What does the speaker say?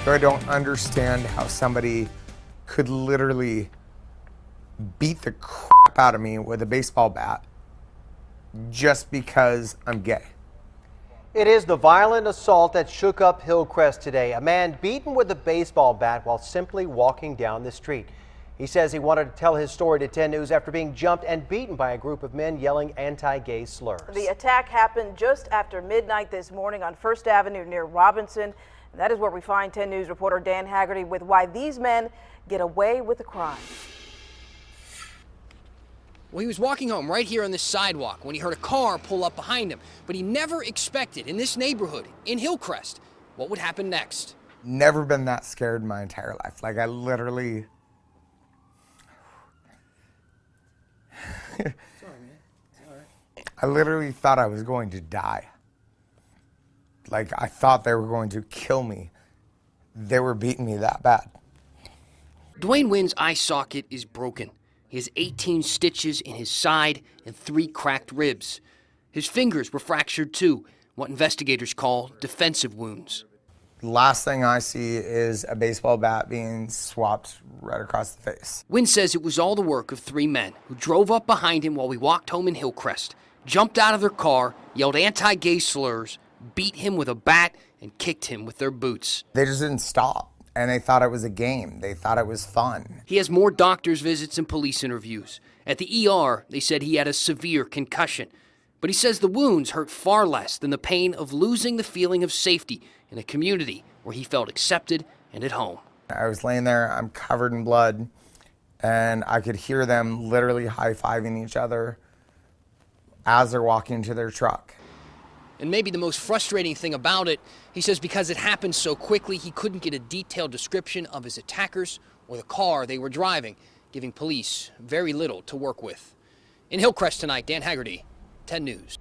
So I don't understand how somebody could literally beat the crap out of me with a baseball bat just because I'm gay. It is the violent assault that shook up Hillcrest today. A man beaten with a baseball bat while simply walking down the street. He says he wanted to tell his story to 10 News after being jumped and beaten by a group of men yelling anti-gay slurs. The attack happened just after midnight this morning on 1st Avenue near Robinson. And that is where we find 10 News reporter Dan Haggerty with why these men get away with the crime. Well, he was walking home right here on this sidewalk when he heard a car pull up behind him. But he never expected in this neighborhood, in Hillcrest, what would happen next. Never been that scared in my entire life. Like I literally... Sorry, man. It's all right. I literally thought I was going to die. Like I thought they were going to kill me. They were beating me that bad. Dwayne Wynn's eye socket is broken. He has 18 stitches in his side and 3 cracked ribs. His fingers were fractured too, what investigators call defensive wounds. Last thing I see is a baseball bat being swapped right across the face. Wynn says it was all the work of 3 men who drove up behind him while we walked home in Hillcrest, jumped out of their car, yelled anti-gay slurs, beat him with a bat, and kicked him with their boots. They just didn't stop, and they thought it was a game. They thought it was fun. He has more doctor's visits and police interviews. At the ER, they said he had a severe concussion. But he says the wounds hurt far less than the pain of losing the feeling of safety in a community where he felt accepted and at home. I was laying there, I'm covered in blood, and I could hear them literally high-fiving each other as they're walking to their truck. And maybe the most frustrating thing about it, he says because it happened so quickly, he couldn't get a detailed description of his attackers or the car they were driving, giving police very little to work with. In Hillcrest tonight, Dan Haggerty, 10 News.